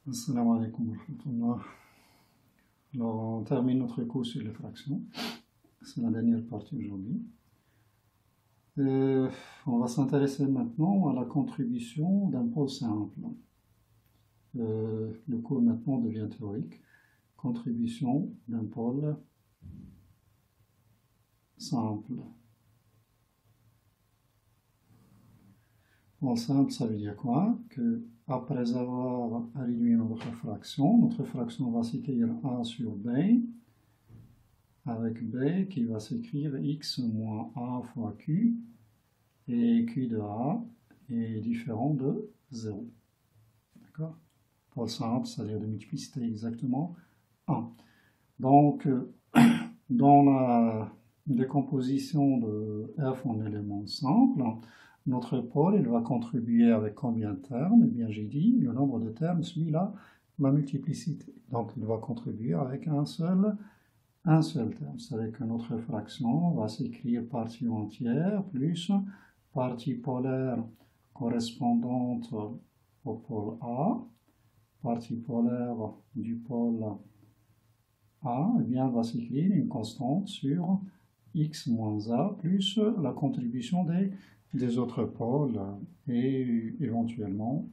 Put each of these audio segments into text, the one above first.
Assalamu alaikum wa rahmatullah. Alors, on termine notre cours sur les fractions. C'est la dernière partie aujourd'hui. On va s'intéresser maintenant à la contribution d'un pôle simple. Le cours maintenant devient théorique. Contribution d'un pôle simple. Pôle simple, ça veut dire quoi? Que après avoir réduit notre fraction va s'écrire A sur B, avec B qui va s'écrire X moins A fois Q, et Q de A est différent de 0. D'accord? Pôle simple, c'est-à-dire de multiplicité exactement 1. Donc, dans la décomposition de F en éléments simples, notre pôle, il va contribuer avec combien de termes? Eh bien, j'ai dit, le nombre de termes suit la multiplicité. Donc, il va contribuer avec un seul terme. C'est-à-dire que notre fraction va s'écrire partie entière plus partie polaire correspondante au pôle A, partie polaire du pôle A, eh bien, va s'écrire une constante sur x moins A plus la contribution des autres pôles et éventuellement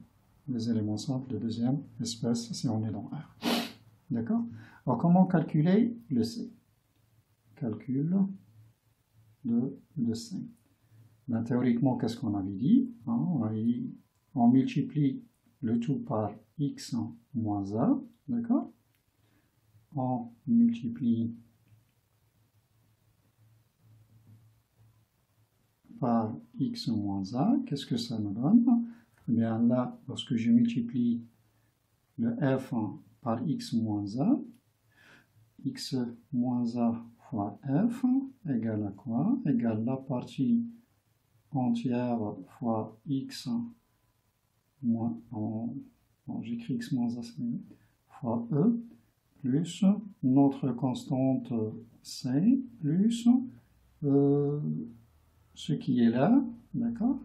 les éléments simples de deuxième espèce si on est dans R. D'accord? Alors, comment calculer le C? Calcul de C. Ben, théoriquement, qu'est-ce qu'on avait dit? On multiplie le tout par x moins A, d'accord? On multiplie par x moins A, qu'est-ce que ça nous donne? Eh bien là, lorsque je multiplie le f par x moins A fois f égale à quoi? Égale la partie entière fois x moins, j'écris x moins A, fois e, plus notre constante c, plus ce qui est là, d'accord,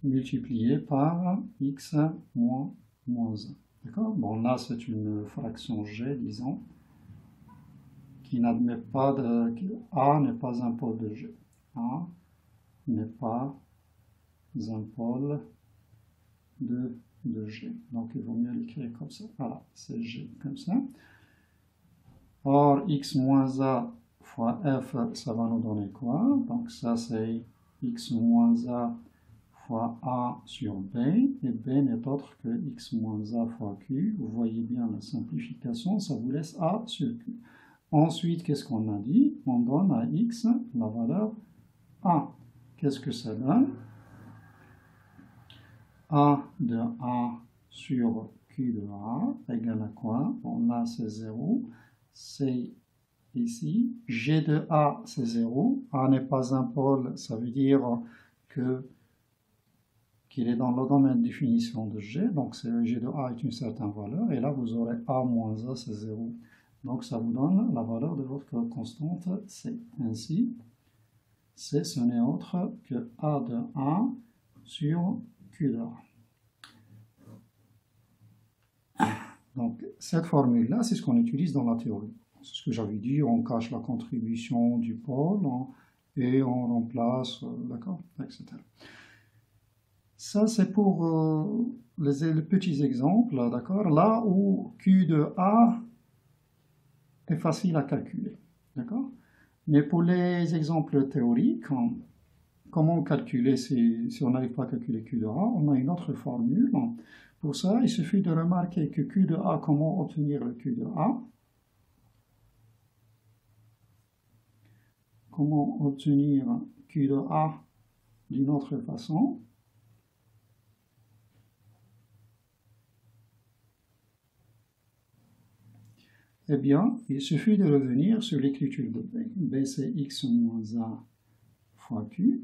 multiplié par x moins 1. D'accord? Bon, là, c'est une fraction g, disons, qui n'admet pas de... A n'est pas un pôle de g. A n'est pas un pôle de g. Donc, il vaut mieux l'écrire comme ça. Voilà, c'est g comme ça. Or, x moins a fois f, ça va nous donner quoi? Donc ça c'est x moins a fois a sur b, et b n'est autre que x moins a fois q. Vous voyez bien la simplification, ça vous laisse a sur q. Ensuite, qu'est-ce qu'on a dit? On donne à x la valeur a. Qu'est-ce que ça donne? A de a sur q de a égale à quoi? Bon, là c'est 0, c'est ici, g de A c'est 0, A n'est pas un pôle, ça veut dire qu'il est dans le domaine de définition de G, donc G de A est une certaine valeur, et là vous aurez A moins A c'est 0. Donc ça vous donne la valeur de votre constante C. Ainsi, C ce n'est autre que A de A sur Q de A. Donc cette formule-là, c'est ce qu'on utilise dans la théorie. C'est ce que j'avais dit, on cache la contribution du pôle et on remplace, d'accord, etc. Ça, c'est pour les petits exemples, d'accord, là où Q de A est facile à calculer, d'accord. Mais pour les exemples théoriques, comment calculer si on n'arrive pas à calculer Q de A? On a une autre formule. Pour ça, il suffit de remarquer que Q de A, comment obtenir le Q de A? Comment obtenir Q de A d'une autre façon? Eh bien, il suffit de revenir sur l'écriture de B. B, c'est x moins A fois Q.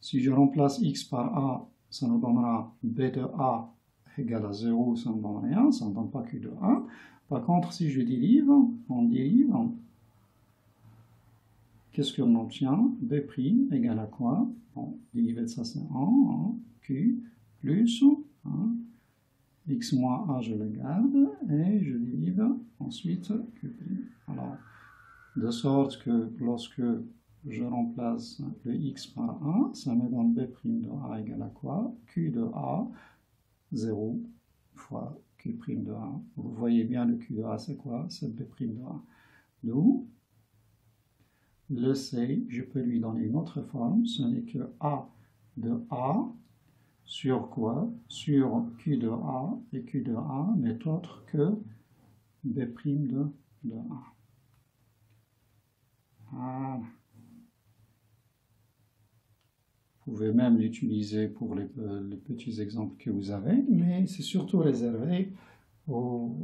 Si je remplace x par A, ça nous donnera B de A égale à 0, ça ne donne rien, ça ne donne pas Q de A. Par contre, si je dérive, on dérive, qu'est-ce qu'on obtient? B' égale à quoi? Bon, dérivé de ça, c'est 1, Q, plus x moins a, je le garde, et je divise ensuite q'. Alors, de sorte que lorsque je remplace le x par a, ça me donne b' de a égale à quoi? Q de a, 0 fois q' de a. Vous voyez bien le q de a, c'est quoi? C'est b' de a. D'où le c, je peux lui donner une autre forme, ce n'est que a de a sur quoi? Sur q de a, et q de a n'est autre que b' de a. Voilà. Vous pouvez même l'utiliser pour les petits exemples que vous avez, mais c'est surtout réservé aux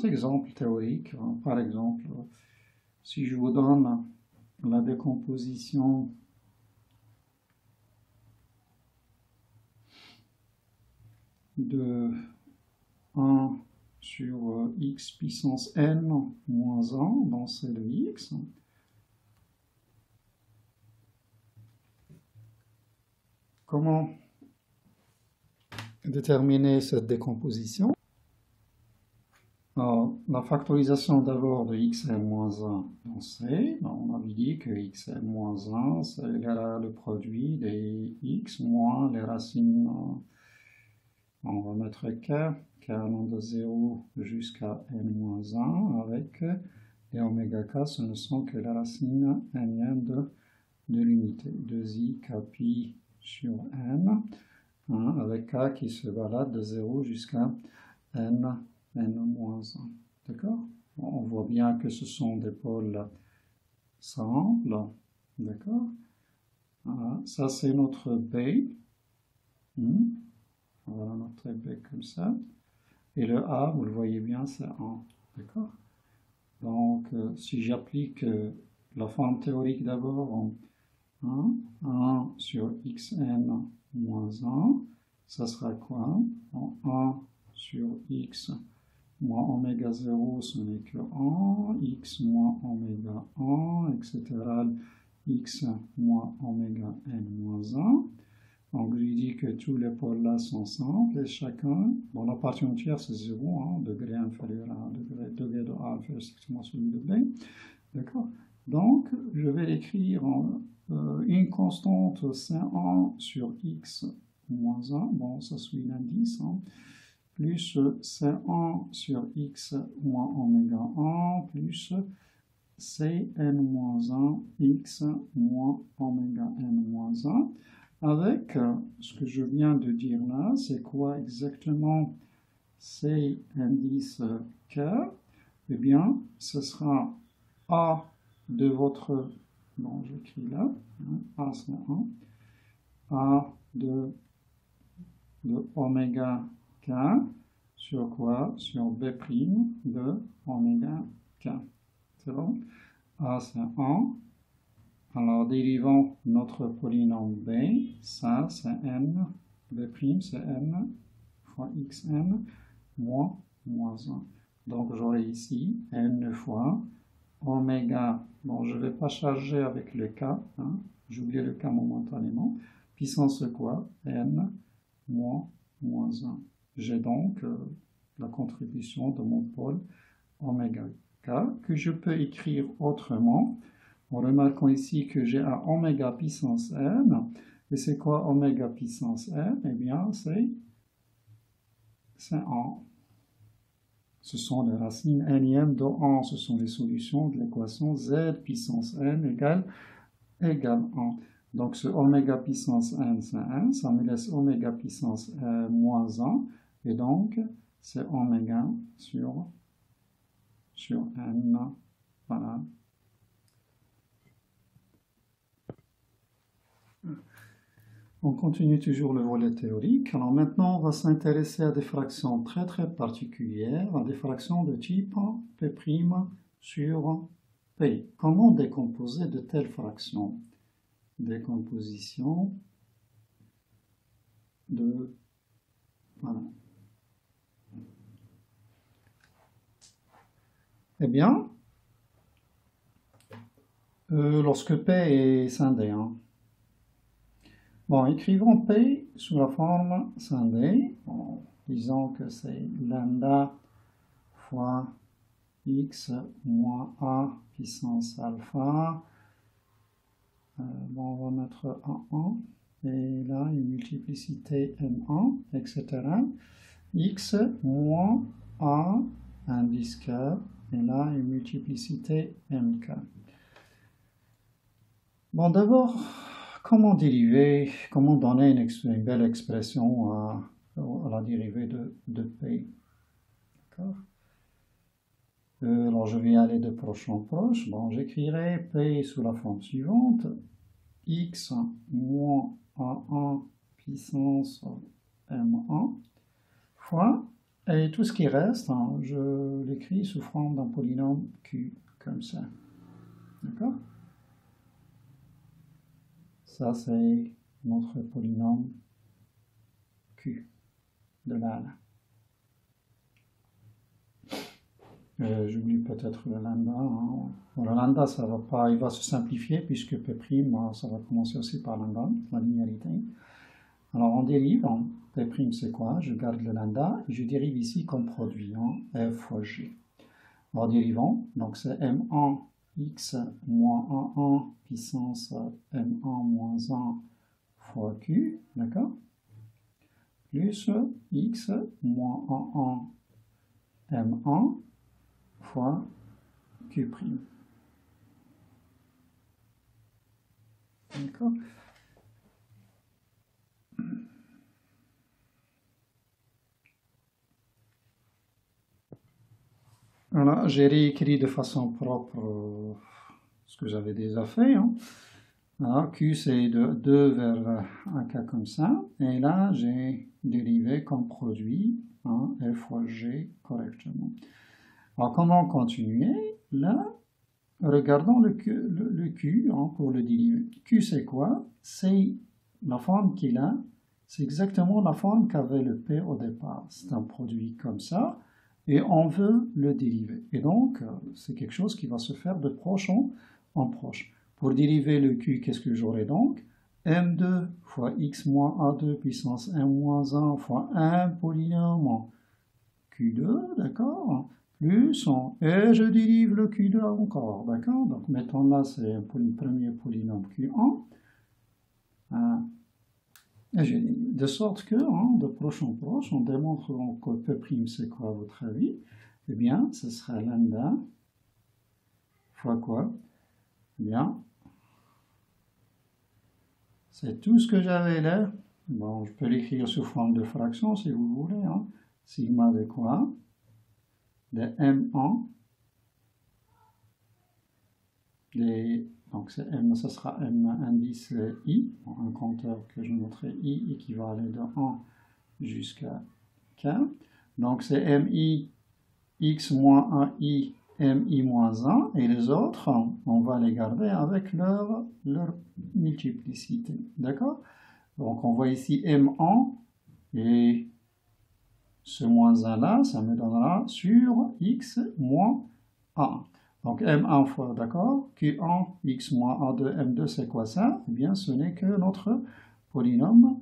exemples théoriques. Par exemple, si je vous donne la décomposition de 1 sur x puissance n moins 1 dans C de x, comment déterminer cette décomposition? Alors, la factorisation d'abord de xn-1 dans C, on avait dit que xn-1 c'est égal à le produit des x moins les racines, on va mettre k allant de 0 jusqu'à n-1 avec les oméga k, ce ne sont que la racine n de l'unité, 2i k pi sur n, avec k qui se balade de 0 jusqu'à n-1. D'accord? On voit bien que ce sont des pôles simples. D'accord? Voilà. Ça, c'est notre B. Voilà notre B comme ça. Et le A, vous le voyez bien, c'est 1. D'accord? Donc, si j'applique la forme théorique d'abord, 1 sur xn moins 1, ça sera quoi? 1 sur x moins oméga 0, ce n'est que 1, x moins oméga 1, etc. x moins oméga n moins 1. Donc, je lui dis que tous les pôles là sont simples et chacun, bon, la partie entière c'est 0, degré inférieur à 1 degré de A inférieur strictement celui de B. D'accord? Donc, je vais écrire une constante C1 sur x moins 1, bon, ça suit l'indice, plus C1 sur x moins oméga 1, plus Cn-1 x moins oméga n-1, avec ce que je viens de dire là, c'est quoi exactement C indice k? Eh bien, ce sera A de votre, bon j'écris là, A c'est 1, A de oméga k sur quoi? Sur B' de oméga k. C'est bon? A c'est 1. Alors dérivons notre polynôme B, ça c'est n, B' c'est n fois xn moins 1. Donc j'aurai ici n fois oméga, bon je ne vais pas charger avec le k, j'oublie le k momentanément, puissance quoi? N moins 1. J'ai donc la contribution de mon pôle oméga k que je peux écrire autrement en remarquant ici que j'ai un oméga puissance n. Et c'est quoi oméga puissance n? Eh bien c'est 1. Ce sont les racines n de 1, ce sont les solutions de l'équation z puissance n égale 1. Donc ce oméga puissance n, c'est 1, ça me laisse oméga puissance moins 1, et donc c'est oméga sur n. Voilà. On continue toujours le volet théorique. Alors maintenant, on va s'intéresser à des fractions très particulières, à des fractions de type P' sur P. Comment décomposer de telles fractions? Décomposition de... Voilà. Eh bien, lorsque P est scindé, bon, écrivons P sous la forme scindée. Bon, disons que c'est lambda fois x moins a puissance alpha. Bon, on va mettre un 1, et là une multiplicité m1, etc. X moins a indice k, et là une multiplicité mk. Bon, d'abord, comment dériver, comment donner une belle expression à la dérivée de P. D'accord. Alors, je vais aller de proche en proche. Bon, j'écrirai P sous la forme suivante. X moins A1 puissance M1 fois, et tout ce qui reste, hein, je l'écris sous forme d'un polynôme Q, comme ça. D'accord? Ça, c'est notre polynôme Q de là. J'oublie peut-être le lambda. Hein. Bon, le lambda, ça va pas, il va se simplifier puisque P', ça va commencer aussi par lambda, la linéarité. Alors on dérive, hein. P' c'est quoi? Je garde le lambda et je dérive ici comme produit, hein, F fois G. Alors dérivant, donc c'est M1 x moins 1 puissance M1 moins 1 fois Q, d'accord? Plus x moins 1 M1 fois Q'. D'accord? Voilà, j'ai réécrit de façon propre ce que j'avais déjà fait. Hein. Alors, Q c'est de 2 vers un cas comme ça. Et là, j'ai dérivé comme produit hein, F fois G correctement. Alors, comment continuer? Là, regardons le Q hein, pour le dériver. Q c'est quoi? C'est la forme qu'il a. C'est exactement la forme qu'avait le P au départ. C'est un produit comme ça. Et on veut le dériver. Et donc, c'est quelque chose qui va se faire de proche en proche. Pour dériver le Q, qu'est-ce que j'aurai donc? M2 fois x moins A2 puissance m moins 1 fois 1 polynôme Q2, d'accord? Plus, et je dérive le Q2 encore, d'accord? Donc, mettons là, c'est un premier polynôme Q1. De sorte que, hein, de proche en proche, on démontre que P' c'est quoi à votre avis? Eh bien, ce sera lambda fois quoi? Eh bien, c'est tout ce que j'avais là. Bon, je peux l'écrire sous forme de fraction si vous voulez. Hein. Sigma de quoi? De M1. Donc, M, ça sera M indice I, un compteur que je montrerai I et qui va aller de 1 jusqu'à K. Donc, c'est MI x moins 1i, mi moins 1, et les autres, on va les garder avec leur multiplicité. D'accord? Donc, on voit ici M1, et ce moins 1 là, ça me donnera sur x moins 1. Donc, M1 fois, d'accord? Q1, x moins A2, M2, c'est quoi ça? Eh bien, ce n'est que notre polynôme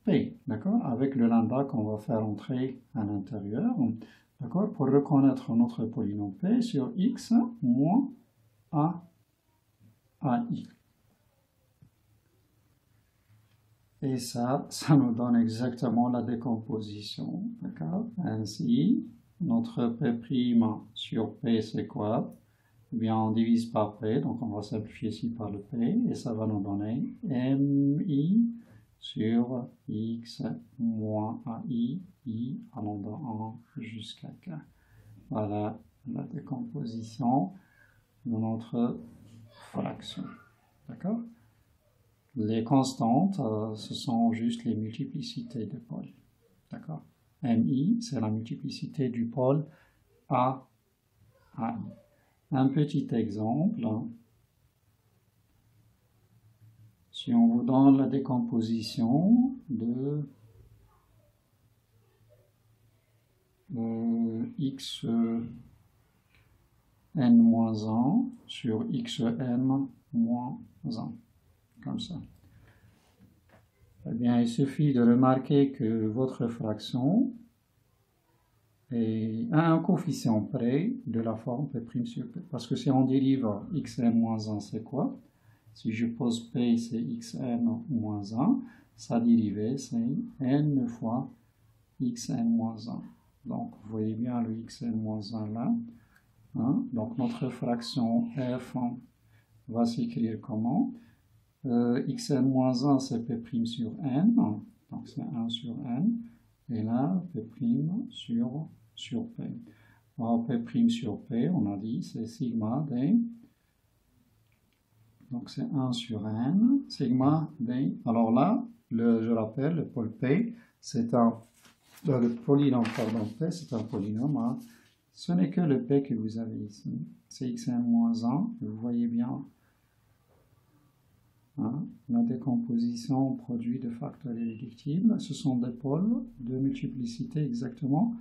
P, d'accord? Avec le lambda qu'on va faire entrer à l'intérieur. D'accord? Pour reconnaître notre polynôme P sur x moins AI. Et ça nous donne exactement la décomposition. D'accord? Ainsi, notre P' sur P, c'est quoi? Eh bien, on divise par P, donc on va simplifier ici par le P, et ça va nous donner MI sur x moins AI, I allant de 1 jusqu'à K. Voilà la décomposition de notre fraction. D'accord? Les constantes, ce sont juste les multiplicités des pôles. D'accord? MI, c'est la multiplicité du pôle A, AI. Un petit exemple. Si on vous donne la décomposition de xn moins 1 sur xn moins 1, comme ça. Eh bien, il suffit de remarquer que votre fraction a un coefficient près de la forme P' sur P. Parce que si on dérive xn moins 1, c'est quoi? Si je pose P, c'est xn moins 1, sa dérivée, c'est n fois xn moins 1. Donc, vous voyez bien le xn moins 1 là. Hein? Donc, notre fraction f va s'écrire comment? Xn moins 1, c'est P' sur n. Donc, c'est 1 sur n. Et là, P' sur P. Alors, P' sur P, on a dit, c'est sigma d. Donc, c'est 1 sur n, sigma d. Alors là, je rappelle, le pôle P, c'est le polynôme, pardon, P, c'est un polynôme. Hein. Ce n'est que le P que vous avez ici. C'est xn moins 1, vous voyez bien. Hein, la décomposition produit de facteurs irréductibles. Ce sont des pôles de multiplicité exactement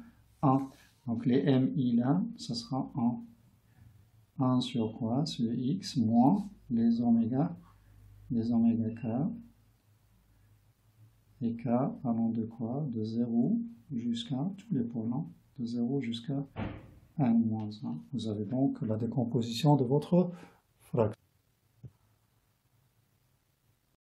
1. Donc les MI là, ce sera 1. 1 sur quoi? Sur X moins les oméga K. Et K allant de quoi? De 0 jusqu'à tous les pôles. Hein, de 0 jusqu'à n moins 1. Vous avez donc la décomposition de votre